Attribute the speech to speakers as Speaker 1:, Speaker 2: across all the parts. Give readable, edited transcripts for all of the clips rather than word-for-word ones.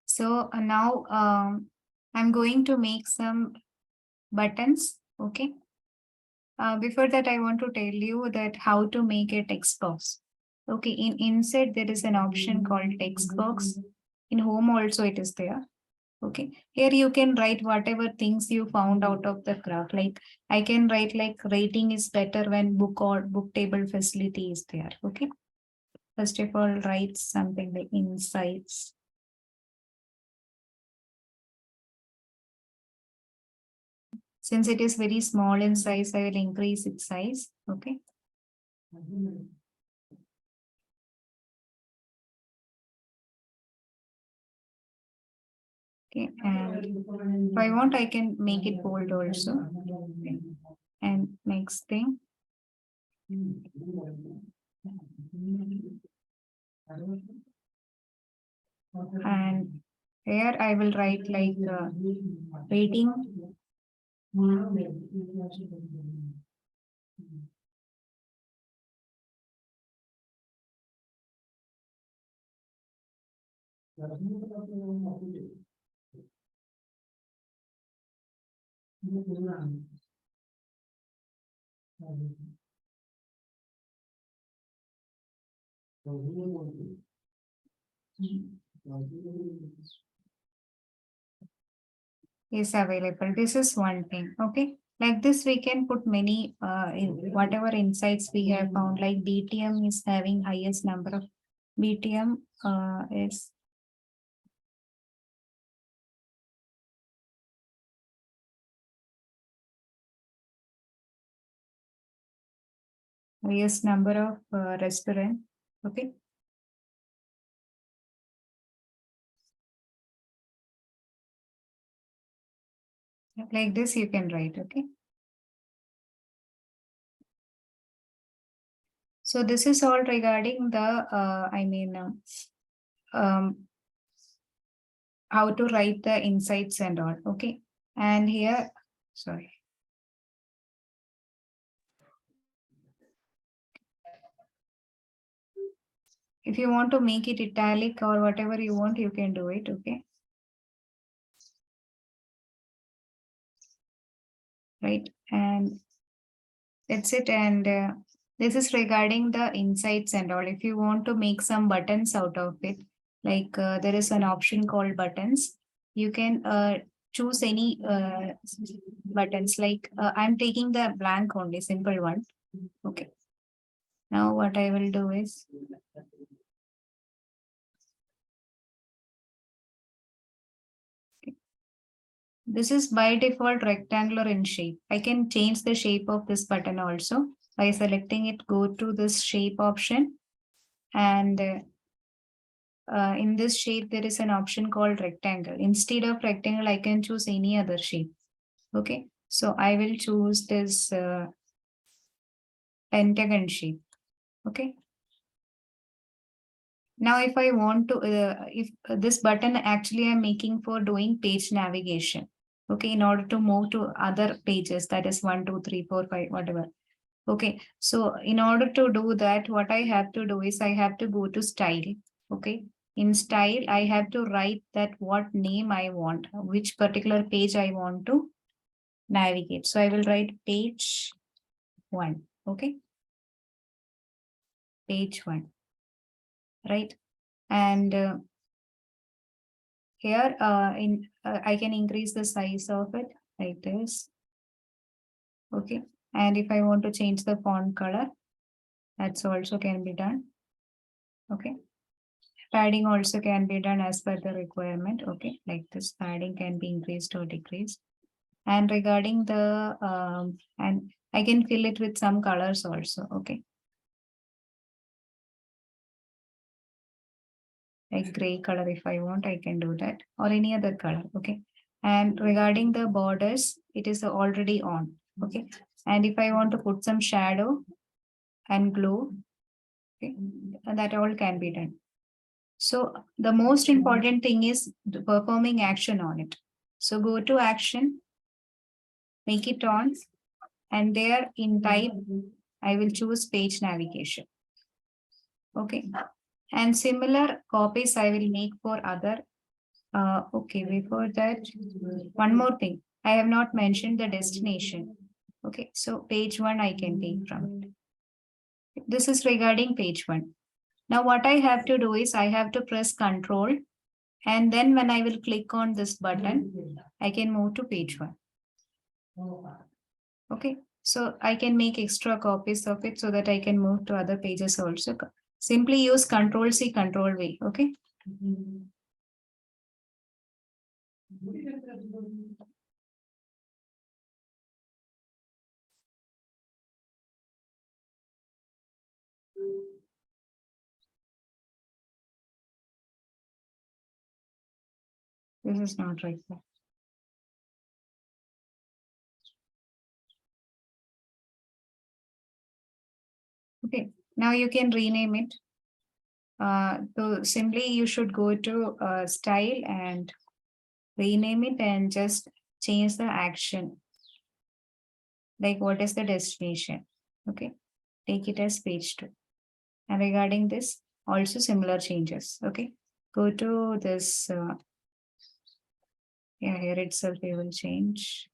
Speaker 1: So now I'm going to make some buttons. Okay. Before that, I want to tell you that how to make a text box. Okay, in inside there is an option called text box. In home also it is there. Okay, here you can write whatever things you found out of the graph. Like I can write like rating is better when book or book table facility is there. Okay, first of all, write something like insights. Since it is very small in size, I will increase its size. Okay. Okay, and if I want, I can make it bold also. Okay. And next thing. And here I will write like rating. Is available. This is one thing. Okay. Like this, we can put many whatever insights we have found, like BTM is having highest number of BTM is highest number of restaurant. Okay. Like this, you can write. Okay. So this is all regarding the, how to write the insights and all. Okay. And here, sorry. If you want to make it italic or whatever you want, you can do it. Okay. Right. And that's it. And this is regarding the insights and all. If you want to make some buttons out of it, like there is an option called buttons. You can choose any buttons. Like I'm taking the blank only, simple one. Okay. Now what I will do is this is by default rectangular in shape. I can change the shape of this button also by selecting it. Go to this shape option, and in this shape there is an option called rectangle. Instead of rectangle, I can choose any other shape. Okay, so I will choose this pentagon shape. Okay. Now, if I want to, if this button actually I'm making for doing page navigation. Okay, in order to move to other pages, that is 1, 2, 3, 4, 5, whatever. Okay, so in order to do that, what I have to do is I have to go to style. Okay, in style, I have to write that what name I want, which particular page I want to navigate. So I will write page 1. Okay, page 1. Right, and here I can increase the size of it like this. Okay, and if I want to change the font color, that's also can be done. Okay, padding also can be done as per the requirement. Okay, like this padding can be increased or decreased. And regarding the and I can fill it with some colors also. Okay, like gray color. If I want, I can do that, or any other color. Okay, and regarding the borders, it is already on. Okay, and if I want to put some shadow and glow, okay, that all can be done. So the most important thing is the performing action on it. So go to action, make it on, and there in type, I will choose page navigation. Okay. And similar copies I will make for other. Okay, before that, one more thing. I have not mentioned the destination. Okay, so page 1 I can take from it. This is regarding page 1. Now what I have to do is I have to press Control, and then when I will click on this button, I can move to page 1. Okay, so I can make extra copies of it so that I can move to other pages also. Simply use Control C, Control V. Okay. This is not right. Okay, now you can rename it. So simply you should go to style and rename it and just change the action. Like what is the destination? Okay, take it as page 2. And regarding this, also similar changes. Okay, go to this. Yeah, here itself we will change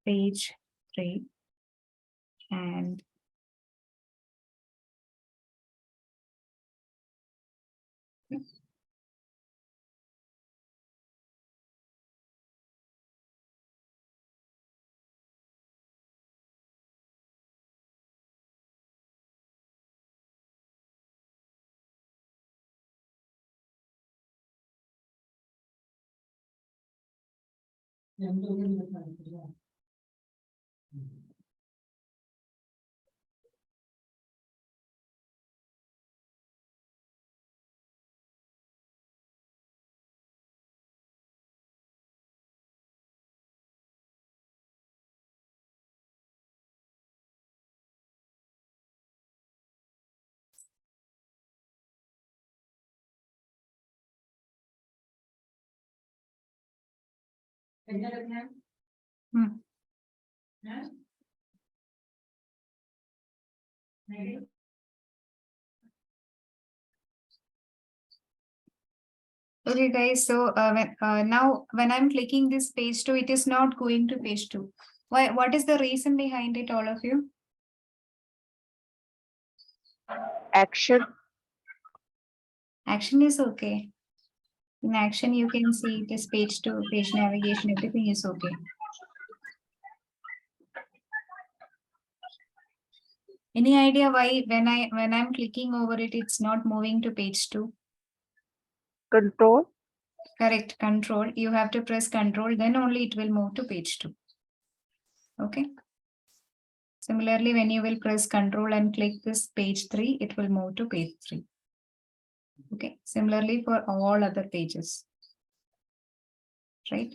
Speaker 1: page 3 and hmm. Okay, guys. So now when I'm clicking this page 2, it is not going to page 2. Why? What is the reason behind it, all of you?
Speaker 2: Action.
Speaker 1: Action is okay. In action, you can see it is page 2, page navigation, everything is okay. Any idea why when I'm clicking over it, it's not moving to page 2?
Speaker 2: Control.
Speaker 1: Correct, Control. You have to press Control, then only it will move to page 2. Okay. Similarly, when you will press Control and click this page 3, it will move to page 3. Okay. Similarly for all other pages. Right.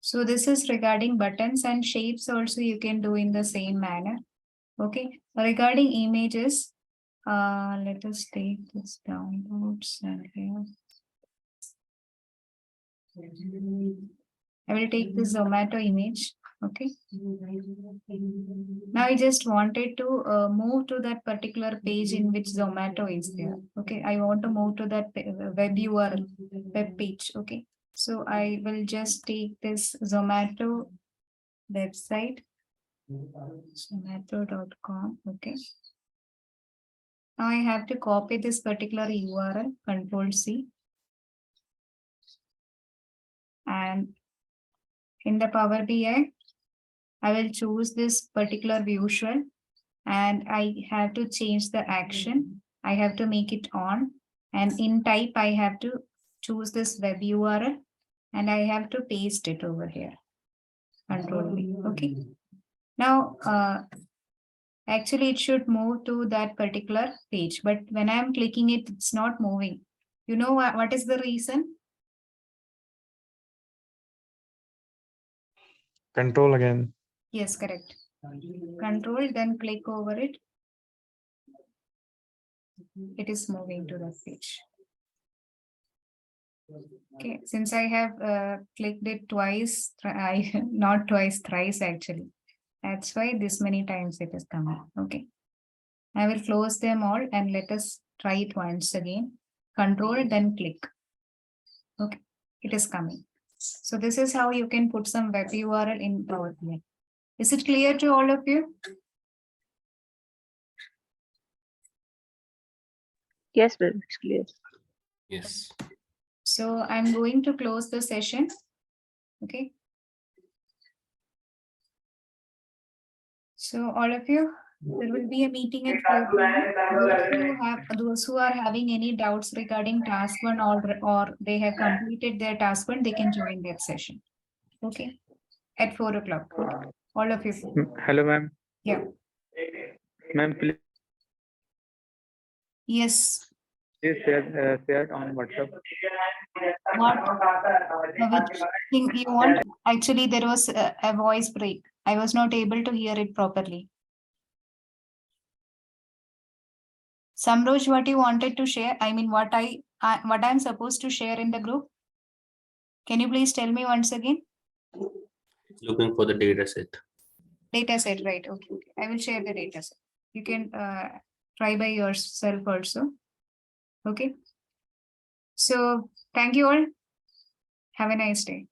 Speaker 1: So this is regarding buttons, and shapes also you can do in the same manner. Okay. Regarding images, let us take this downloads and here. I will take this Zomato image. Okay. Now I just wanted to move to that particular page in which Zomato is there. Okay. I want to move to that web URL, web page. Okay. So I will just take this Zomato website, zomato.com. Okay. Now I have to copy this particular URL, Control C. And in the Power BI, I will choose this particular visual and I have to change the action. I have to make it on. And in type, I have to choose this web URL and I have to paste it over here. Control V. Okay. Now, actually, it should move to that particular page, but when I'm clicking it, it's not moving. You know what is the reason?
Speaker 3: Control again.
Speaker 1: Yes, correct. Control, then click over it. It is moving to that page. Okay, since I have clicked it twice, not twice, thrice actually. That's why this many times it is coming. Okay. I will close them all and let us try it once again. Control, then click. Okay, it is coming. So this is how you can put some web URL in PowerPoint. Is it clear to all of you?
Speaker 2: Yes, ma'am, it's clear.
Speaker 3: Yes.
Speaker 1: So I'm going to close the session. Okay. So all of you, there will be a meeting at 4 p.m. Those who are having any doubts regarding task one or they have completed their task one, they can join that session. Okay. At 4 o'clock. Okay. All of you.
Speaker 4: Hello, ma'am.
Speaker 1: Yeah.
Speaker 4: Ma'am, please
Speaker 1: Yes.
Speaker 4: share on WhatsApp.
Speaker 1: What? Which thing you want? Actually, there was a voice break. I was not able to hear it properly. Samroj, what you wanted to share? I mean, what I'm supposed to share in the group? Can you please tell me once again?
Speaker 3: Looking for the data set.
Speaker 1: Data set, right? Okay, okay. I will share the data set. You can try by yourself also. Okay. So thank you all. Have a nice day.